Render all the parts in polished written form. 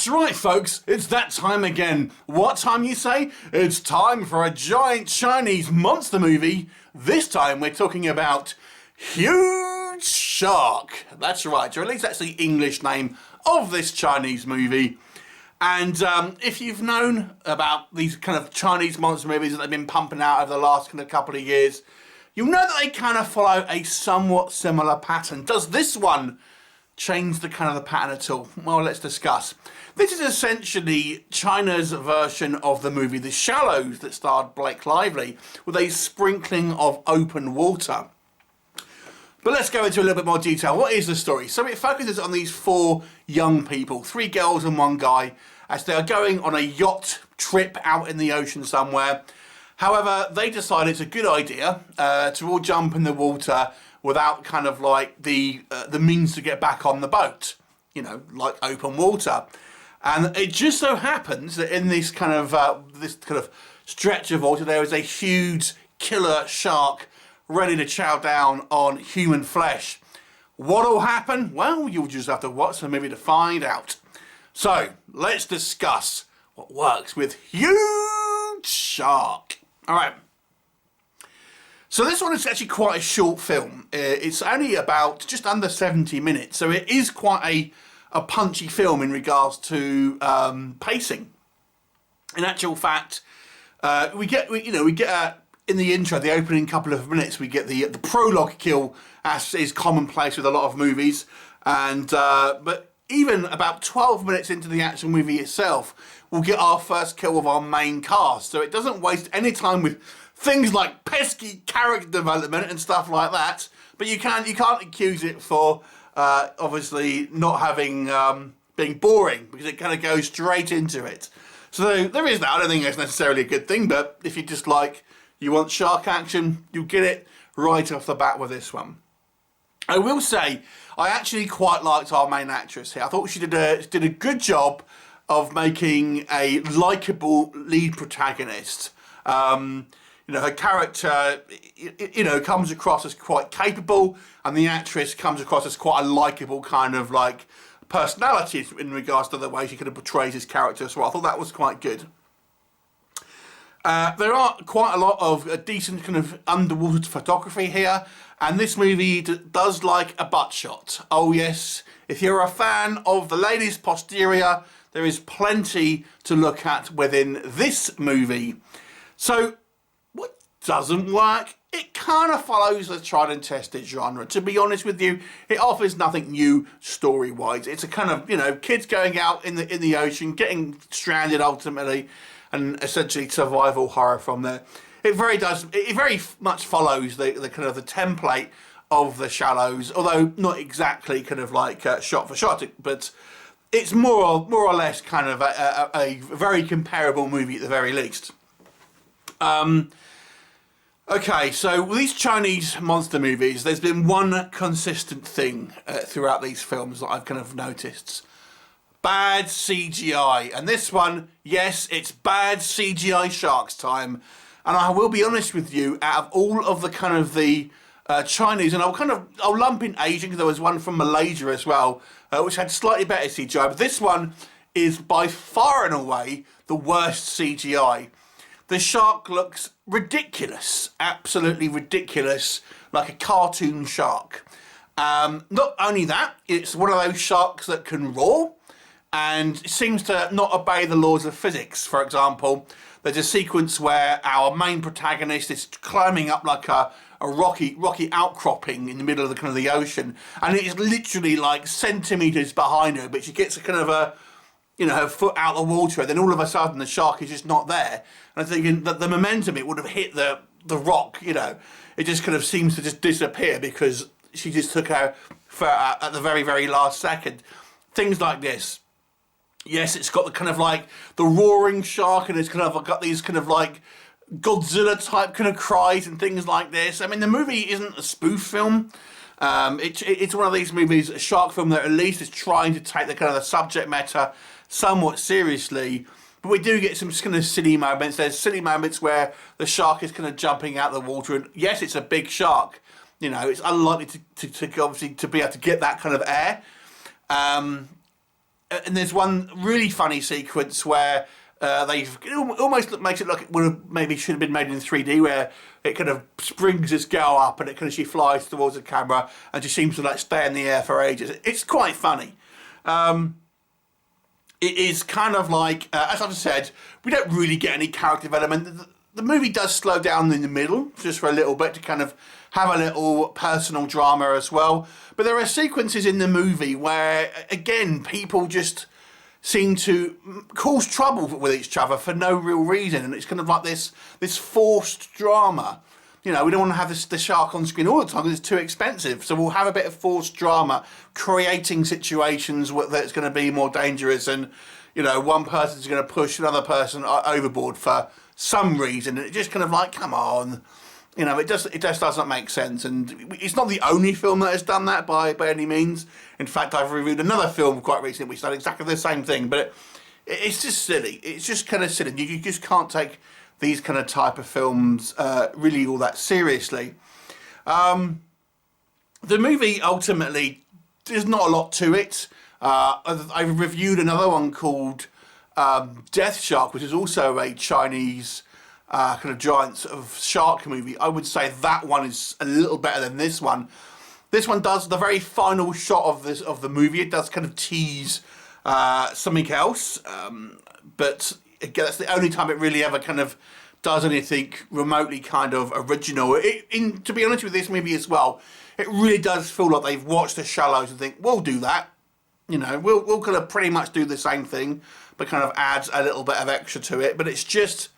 That's right, folks, it's that time again. What time, you say? It's time for a giant Chinese monster movie. This time we're talking about Huge Shark. That's right, or at least that's the English name of this Chinese movie. And if you've known about these kind of Chinese monster movies that they've been pumping out over the last kind of couple of years, you'll know that they kind of follow a somewhat similar pattern. Does this one change the kind of the pattern at all? Well, let's discuss. This is essentially China's version of the movie The Shallows that starred Blake Lively, with a sprinkling of open water. But let's go into a little bit more detail. What is the story? So it focuses on these four young people, 3 girls and 1 guy, as they are going on a yacht trip out in the ocean somewhere. However, they decide it's a good idea to all jump in the water without kind of like the means to get back on the boat, you know, like open water. And it just so happens that in this kind of stretch of water, there is a huge killer shark ready to chow down on human flesh. What'll happen? Well, you'll just have to watch the movie to find out. So let's discuss what works with Huge Shark. All right. So this one is actually quite a short film. It's only about just under 70 minutes, so it is quite a punchy film in regards to pacing. In actual fact, we get in the intro, the opening couple of minutes, we get the prologue kill, as is commonplace with a lot of movies, and but even about 12 minutes into the actual movie itself, we'll get our first kill of our main cast. So it doesn't waste any time with things like pesky character development and stuff like that, but you can't accuse it for obviously not having being boring, because it kind of goes straight into it. So there is that. I don't think it's necessarily a good thing, but if you just you want shark action, you'll get it right off the bat with this one. I will say I actually quite liked our main actress here. I thought she did a good job of making a likeable lead protagonist. Her character, comes across as quite capable, and the actress comes across as quite a likeable kind of like personality in regards to the way she kind of portrays his character as well. I thought that was quite good. There are quite a lot of decent kind of underwater photography here, and this movie does like a butt shot. Oh yes, if you're a fan of the ladies' posterior, there is plenty to look at within this movie. So what doesn't work? It kind of follows the tried and tested genre. To be honest with you, it offers nothing new story-wise. It's a kind of, kids going out in the ocean, getting stranded ultimately, and essentially survival horror from there. It very much follows the kind of the template of The Shallows, although not exactly kind of like shot for shot, but it's more or less kind of a very comparable movie at the very least. Okay, so with these Chinese monster movies, there's been one consistent thing throughout these films that I've kind of noticed. Bad CGI. And this one, yes, it's bad CGI sharks time. And I will be honest with you, out of all of the kind of the Chinese, and I'll lump in Asian, because there was one from Malaysia as well, which had slightly better CGI, but this one is by far and away the worst CGI. The shark looks ridiculous, absolutely ridiculous, like a cartoon shark. Not only that, it's one of those sharks that can roar, and it seems to not obey the laws of physics. For example, there's a sequence where our main protagonist is climbing up like a rocky outcropping in the middle of the kind of the ocean, and it's literally like centimetres behind her, but she gets a kind of her foot out of the water, and then all of a sudden the shark is just not there. And I'm thinking that the momentum it would have hit the rock, it just kind of seems to just disappear because she just took her foot out at the very, very last second. Things like this. Yes, it's got the kind of like the roaring shark, and it's kind of got these kind of like Godzilla type kind of cries and things like this. I mean, the movie isn't a spoof film. It's one of these movies, a shark film, that at least is trying to take the kind of the subject matter somewhat seriously. But we do get some kind of silly moments. There's silly moments where the shark is kind of jumping out of the water, and yes, it's a big shark. It's unlikely to obviously to be able to get that kind of air. and there's one really funny sequence where they've almost makes it look it would have maybe should have been made in 3D, where it kind of springs this girl up and it kind of she flies towards the camera and she seems to like stay in the air for ages. It's quite funny. It is kind of like, as I've said, we don't really get any character development. The movie does slow down in the middle, just for a little bit, to kind of have a little personal drama as well. But there are sequences in the movie where, again, people just seem to cause trouble with each other for no real reason. And it's kind of like this forced drama. You know, we don't want to have the shark on screen all the time because it's too expensive. So we'll have a bit of forced drama, creating situations that's going to be more dangerous. And, you know, one person's going to push another person overboard for some reason. And it just kind of like, come on. You know, it just doesn't make sense. And it's not the only film that has done that by any means. In fact, I've reviewed another film quite recently which done exactly the same thing. But it's just silly. It's just kind of silly. You just can't take these kind of type of films really all that seriously. The movie ultimately, there's not a lot to it. I've reviewed another one called Death Shark, which is also a Chinese kind of giant sort of shark movie. I would say that one is a little better than this one. This one does the very final shot of the movie. It does kind of tease something else, but again, that's the only time it really ever kind of does anything remotely kind of original. To be honest with this movie as well, it really does feel like they've watched The Shallows and think, we'll do that. You know, we'll kind of pretty much do the same thing, but kind of adds a little bit of extra to it. But it's just,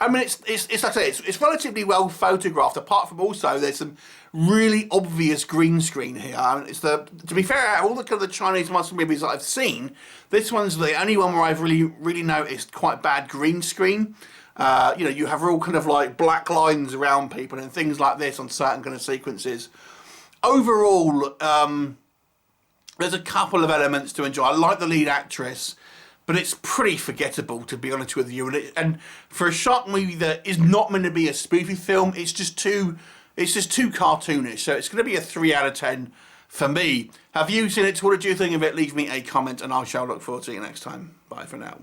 I mean, it's like I say, it's relatively well photographed. Apart from also, there's some really obvious green screen here. I mean, to be fair, out of all the kind of the Chinese monster movies that I've seen, this one's the only one where I've really noticed quite bad green screen. You know, you have real kind of like black lines around people and things like this on certain kind of sequences. Overall, there's a couple of elements to enjoy. I like the lead actress, but it's pretty forgettable, to be honest with you. And for a shark movie that is not meant to be a spoofy film, it's just too cartoonish. So it's going to be a 3 out of 10 for me. Have you seen it? What did you think of it? Leave me a comment and I shall look forward to you next time. Bye for now.